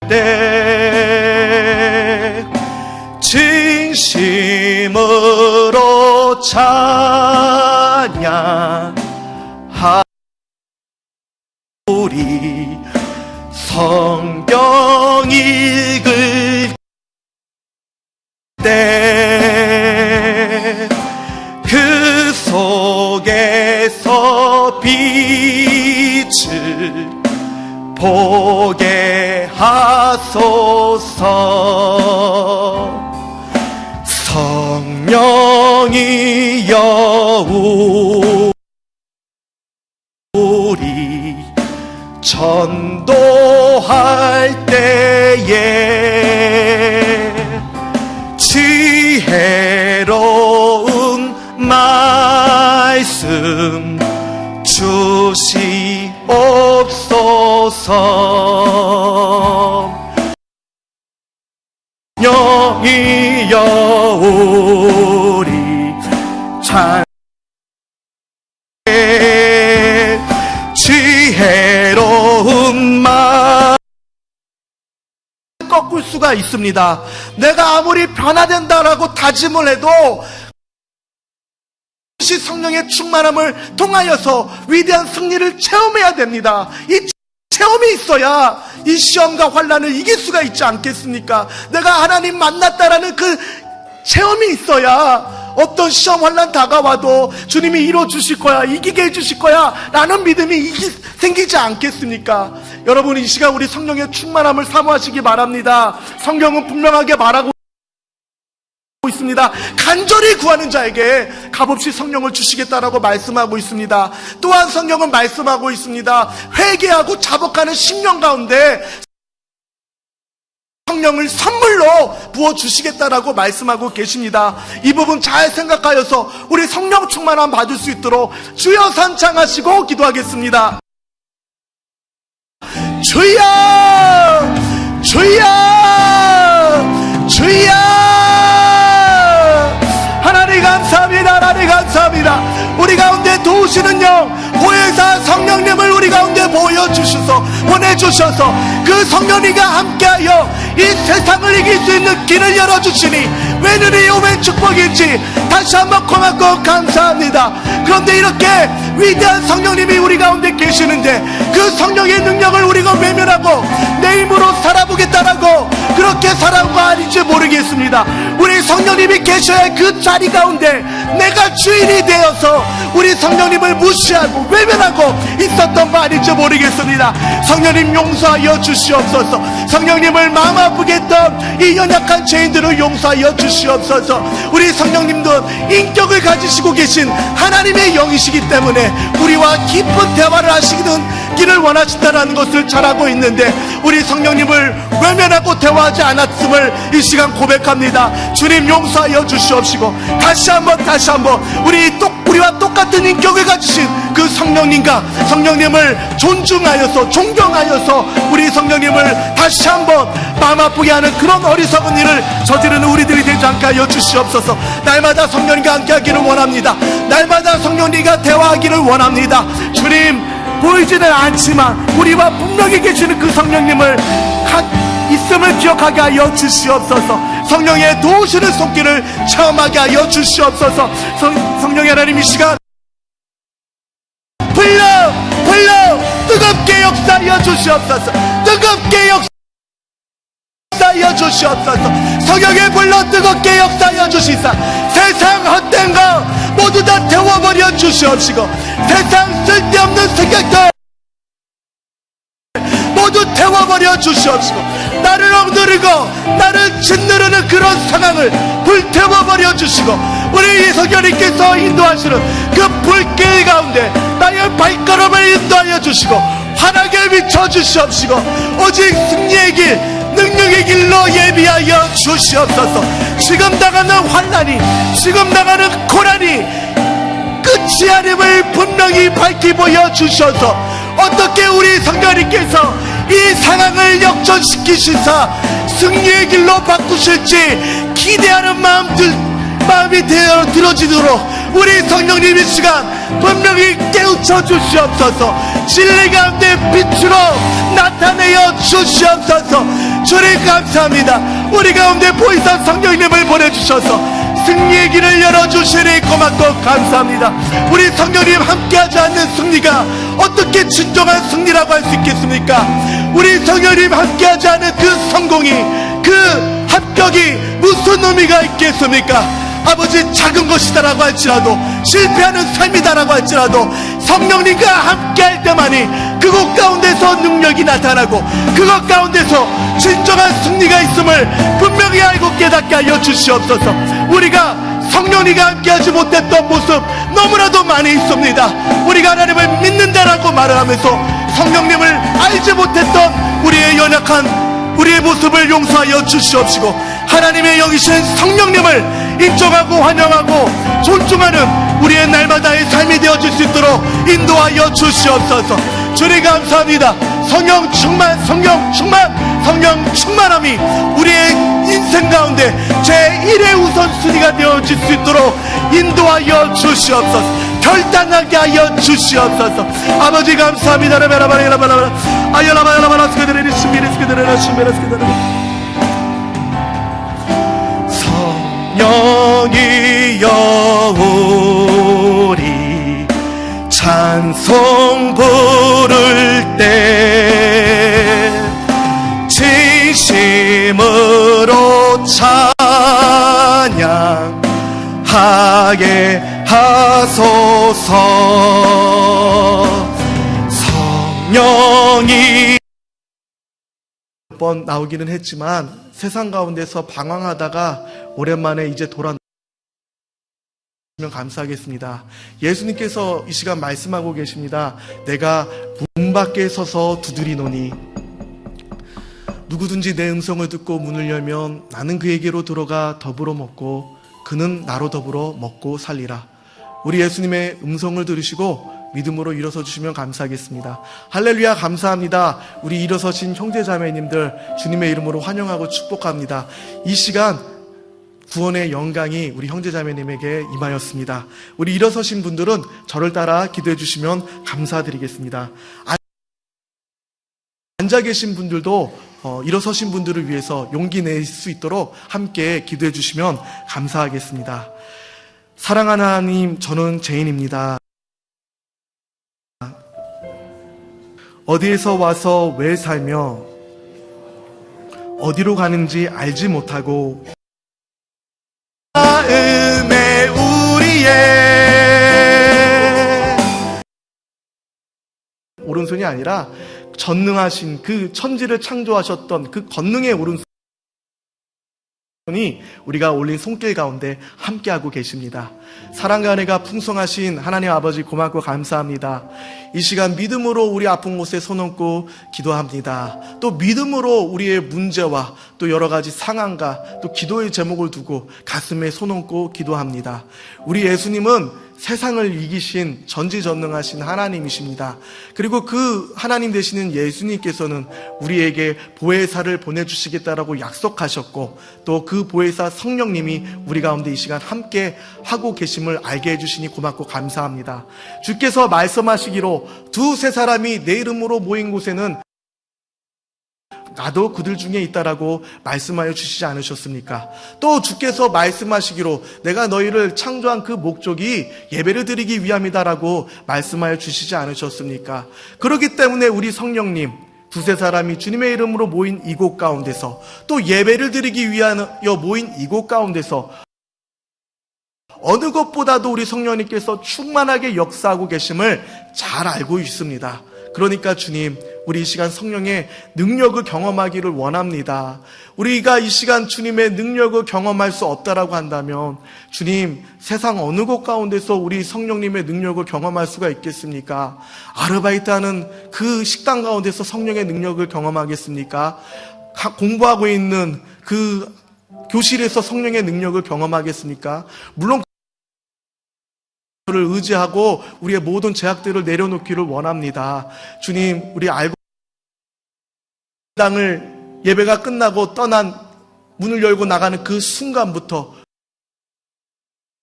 때 진심으로 찬양하오리. 성경 읽을 때 그 속에서 빛을 보게 하소서. 성령이여 우리 전도할 때에 지혜로운 말씀 주시옵소서. 영이여 우리 잘 지혜로운 말 꺾을 수가 있습니다. 내가 아무리 변화된다라고 다짐을 해도 성령의 충만함을 통하여서 위대한 승리를 체험해야 됩니다. 이 체험이 있어야 이 시험과 환난을 이길 수가 있지 않겠습니까? 내가 하나님 만났다라는 그 체험이 있어야 어떤 시험 환난 다가와도 주님이 이뤄주실 거야, 이기게 해주실 거야 라는 믿음이 생기지 않겠습니까? 여러분, 이 시간 우리 성령의 충만함을 사모하시기 바랍니다. 성경은 분명하게 말하고 있습니다. 간절히 구하는 자에게 값없이 성령을 주시겠다라고 말씀하고 있습니다. 또한 성경은 말씀하고 있습니다. 회개하고 자복하는 심령 가운데 성령을 선물로 부어주시겠다라고 말씀하고 계십니다. 이 부분 잘 생각하여서 우리 성령 충만함 받을 수 있도록 주여 산창하시고 기도하겠습니다. 주여, 주여, 주여. 하나님 감사합니다. 하나님 감사합니다. 우리 가운데 도우시는 영 보혜사 성령님을 우리 가운데 보여주셔서 보내주셔서 그 성령님과 함께하여 이 세상을 이길 수 있는 길을 열어주시니 웬 은혜요 웬 축복인지 다시 한번 고맙고 감사합니다. 그런데 이렇게 위대한 성령님이 우리 가운데 계시는데 그 성령의 능력을 우리가 외면하고 내 힘으로 살아보겠다라고 그렇게 살아온 거 아닌지 모르겠습니다. 우리 성령님이 계셔야 할 그 자리 가운데 내가 주인이 되어서 우리 성령님을 무시하고 외면하고 있었던 거 아닌지 모르겠습니다. 성령님 용서하여 주시옵소서. 성령님을 마음 아프게 했던 이 연약한 죄인들을 용서하여 주시옵소서. 우리 성령님도 인격을 가지시고 계신 하나님의 영이시기 때문에 우리와 깊은 대화를 하시는 길을 원하신다는 것을 잘 알고 있는데 우리 성령님을 외면하고 대화하지 않았음을 이 시간 고백합니다. 주님 용서하여 주시옵시고 다시 한번 우리와 똑같은 인격을 가지신 그 성령님과 성령님을 존중하여서 존경하여서 우리 성령님을 다시 한번 마음 아프게 하는 그런 어리석은 일을 저지르는 우리들이 되지 않게 하여 주시옵소서. 날마다 성령님과 함께 하기를 원합니다. 날마다 성령님과 대화하기를 원합니다. 주님, 보이지는 않지만 우리와 분명히 계시는 그 성령님을 있음을 기억하게 하여 주시옵소서. 성령의 도우시는 손길을 체험하게 하여 주시옵소서. 성령의 하나님, 이 시간 불러 뜨겁게 역사하여 주시옵소서. 뜨겁게 역사하여 주시옵소서. 성령의 불러 뜨겁게 역사하여 주시사 세상 헛된 거 모두 다 태워버려 주시옵시고 세상 쓸데없는 생각들 모두 태워버려 주시옵시고 나를 억누르고 나를 짓누르는 그런 상황을 불태워버려 주시고 우리 성령님께서 인도하시는 그 불길 가운데 나의 발걸음을 인도하여 주시고 환하게 비춰주시옵시고 오직 승리의 길 능력의 길로 예비하여 주시옵소서. 지금 나가는 환난이 지금 나가는 고난이 끝이 아님을 분명히 밝히 보여주셔서 어떻게 우리 성령님께서 이 상황을 역전시키시사 승리의 길로 바꾸실지 기대하는 마음이 들어지도록 우리 성령님 이 시간 분명히 깨우쳐 주시옵소서. 진리 가운데 빛으로 나타내어 주시옵소서. 주님 감사합니다. 우리 가운데 보이사 성령님을 보내주셔서 승리의 길을 열어주시니 고맙고 감사합니다. 우리 성령님 함께하지 않는 승리가 어떻게 진정한 승리라고 할 수 있겠습니까? 우리 성령님 함께하지 않은 그 성공이 그 합격이 무슨 의미가 있겠습니까? 아버지, 작은 것이다라고 할지라도 실패하는 삶이다라고 할지라도 성령님과 함께할 때만이 그곳 가운데서 능력이 나타나고 그것 가운데서 진정한 승리가 있음을 분명히 알고 깨닫게 하여 주시옵소서. 우리가 성령님과 함께하지 못했던 모습 너무나도 많이 있습니다. 우리가 하나님을 믿는다라고 말을 하면서 성령님을 알지 못했던 우리의 연약한 우리의 모습을 용서하여 주시옵시고 하나님의 영이신 성령님을 인정하고 환영하고 존중하는 우리의 날마다의 삶이 되어질 수 있도록 인도하여 주시옵소서. 주님 감사합니다. 성령 충만, 성령 충만, 성령 충만함이 우리의 인생 가운데 제1의 우선순위가 되어질 수 있도록 인도하여 주시옵소서. 결단하게 하여 주시옵소서. 아버지 감사합니다. 성령이여 우리 찬송 부를 때 진심으로 찬양하게 하소서. 성령이 몇 번 나오기는 했지만 세상 가운데서 방황하다가 오랜만에 이제 돌아오면 감사하겠습니다. 예수님께서 이 시간 말씀하고 계십니다. 내가 문 밖에 서서 두드리노니 누구든지 내 음성을 듣고 문을 열면 나는 그에게로 들어가 더불어 먹고 그는 나로 더불어 먹고 살리라. 우리 예수님의 음성을 들으시고 믿음으로 일어서 주시면 감사하겠습니다. 할렐루야. 감사합니다. 우리 일어서신 형제자매님들 주님의 이름으로 환영하고 축복합니다. 이 시간 구원의 영광이 우리 형제자매님에게 임하였습니다. 우리 일어서신 분들은 저를 따라 기도해 주시면 감사드리겠습니다. 앉아 계신 분들도 일어서신 분들을 위해서 용기 낼 수 있도록 함께 기도해 주시면 감사하겠습니다. 사랑하는 하나님, 저는 죄인입니다. 어디에서 와서 왜 살며 어디로 가는지 알지 못하고 마음에 우리의 오른손이 아니라 전능하신 그 천지를 창조하셨던 그 권능의 오른손이 우리가 올린 손길 가운데 함께하고 계십니다. 사랑과 은혜가 풍성하신 하나님 아버지 고맙고 감사합니다. 이 시간 믿음으로 우리 아픈 곳에 손 얹고 기도합니다. 또 믿음으로 우리의 문제와 또 여러 가지 상황과 또 기도의 제목을 두고 가슴에 손 얹고 기도합니다. 우리 예수님은 세상을 이기신 전지전능하신 하나님이십니다. 그리고 그 하나님 되시는 예수님께서는 우리에게 보혜사를 보내주시겠다라고 약속하셨고 또 그 보혜사 성령님이 우리 가운데 이 시간 함께 하고 계심을 알게 해주시니 고맙고 감사합니다. 주께서 말씀하시기로 두세 사람이 내 이름으로 모인 곳에는 나도 그들 중에 있다라고 말씀하여 주시지 않으셨습니까? 또 주께서 말씀하시기로 내가 너희를 창조한 그 목적이 예배를 드리기 위함이다라고 말씀하여 주시지 않으셨습니까? 그렇기 때문에 우리 성령님 두세 사람이 주님의 이름으로 모인 이곳 가운데서 또 예배를 드리기 위하여 모인 이곳 가운데서 어느 것보다도 우리 성령님께서 충만하게 역사하고 계심을 잘 알고 있습니다. 그러니까 주님, 우리 이 시간 성령의 능력을 경험하기를 원합니다. 우리가 이 시간 주님의 능력을 경험할 수 없다라고 한다면 주님, 세상 어느 곳 가운데서 우리 성령님의 능력을 경험할 수가 있겠습니까? 아르바이트하는 그 식당 가운데서 성령의 능력을 경험하겠습니까? 공부하고 있는 그 교실에서 성령의 능력을 경험하겠습니까? 물론 를 의지하고 우리의 모든 제약들을 내려놓기를 원합니다. 주님, 우리 알고 당을 예배가 끝나고 떠난 문을 열고 나가는 그 순간부터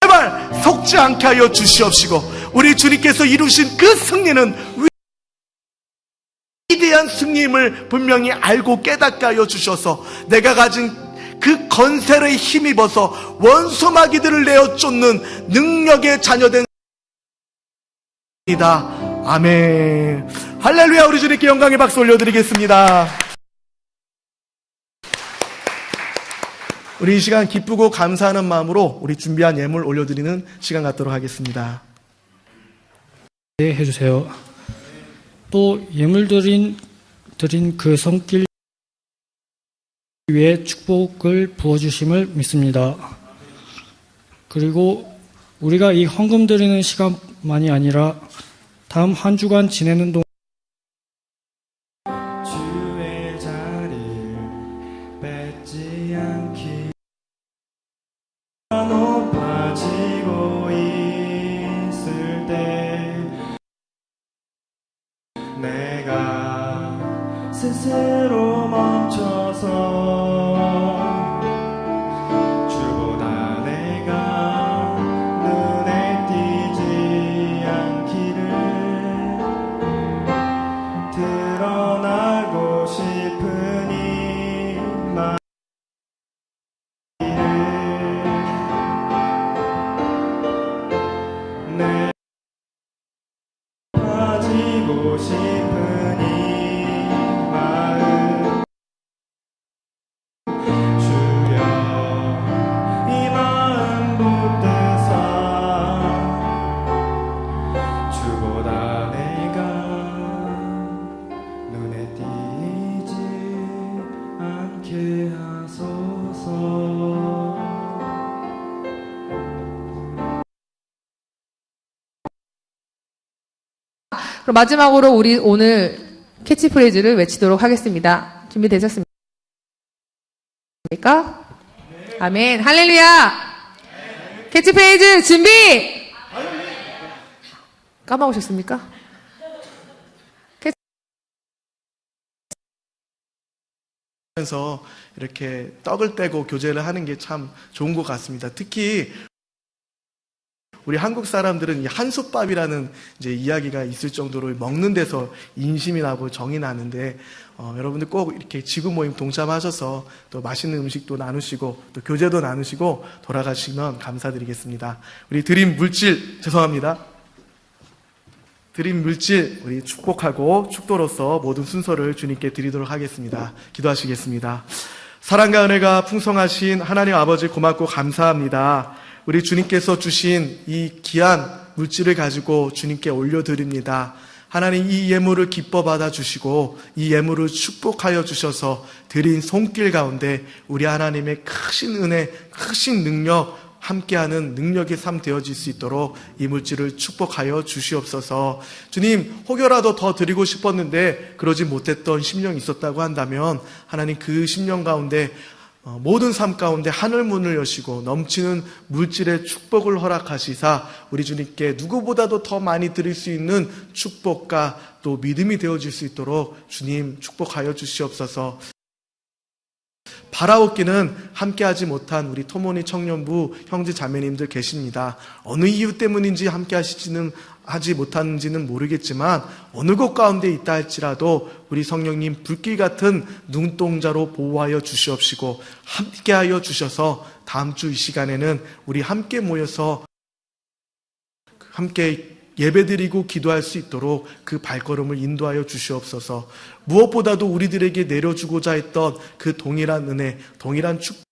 제발 속지 않게 하여 주시옵시고 우리 주님께서 이루신 그 승리는 위대한 승리임을 분명히 알고 깨닫게 하여 주셔서 내가 가진 그 건세를 힘입어서 원수마귀들을 내어 쫓는 능력의 자녀된 아멘. 할렐루야. 우리 주님께 영광의 박수 올려드리겠습니다. 우리 이 시간 기쁘고 감사하는 마음으로 우리 준비한 예물 올려드리는 시간 갖도록 하겠습니다. 네, 해주세요. 또 예물 드린 그 손길 위에 축복을 부어주심을 믿습니다. 그리고 우리가 이 헌금 드리는 시간만이 아니라 다음 한 주간 지내는 동안 주의 자리를 뺏지 않기 그럼 마지막으로 우리 오늘 캐치프레이즈를 외치도록 하겠습니다. 준비되셨습니까? 아멘. 할렐루야! 캐치프레이즈 준비! 까먹으셨습니까? 하면서 이렇게 떡을 떼고 교제를 하는 게 참 좋은 것 같습니다. 특히 우리 한국 사람들은 이 한솥밥이라는 이제 이야기가 있을 정도로 먹는 데서 인심이 나고 정이 나는데 여러분들 꼭 이렇게 지구 모임 동참하셔서 또 맛있는 음식도 나누시고 또 교제도 나누시고 돌아가시면 감사드리겠습니다. 우리 드림 물질 죄송합니다. 드림 물질 우리 축복하고 축도로서 모든 순서를 주님께 드리도록 하겠습니다. 기도하시겠습니다. 사랑과 은혜가 풍성하신 하나님 아버지 고맙고 감사합니다. 우리 주님께서 주신 이 귀한 물질을 가지고 주님께 올려드립니다. 하나님 이 예물을 기뻐 받아주시고 이 예물을 축복하여 주셔서 드린 손길 가운데 우리 하나님의 크신 은혜, 크신 능력 함께하는 능력의 삶 되어질 수 있도록 이 물질을 축복하여 주시옵소서. 주님 혹여라도 더 드리고 싶었는데 그러지 못했던 심령이 있었다고 한다면 하나님 그 심령 가운데 모든 삶 가운데 하늘문을 여시고 넘치는 물질의 축복을 허락하시사 우리 주님께 누구보다도 더 많이 드릴 수 있는 축복과 또 믿음이 되어질 수 있도록 주님 축복하여 주시옵소서. 바라옵기는 함께하지 못한 우리 토모니 청년부 형제 자매님들 계십니다. 어느 이유 때문인지 하지 못하는지는 모르겠지만 어느 곳 가운데 있다 할지라도 우리 성령님 불길 같은 눈동자로 보호하여 주시옵시고 함께하여 주셔서 다음 주 이 시간에는 우리 함께 모여서 함께 예배드리고 기도할 수 있도록 그 발걸음을 인도하여 주시옵소서. 무엇보다도 우리들에게 내려주고자 했던 그 동일한 은혜, 동일한 축복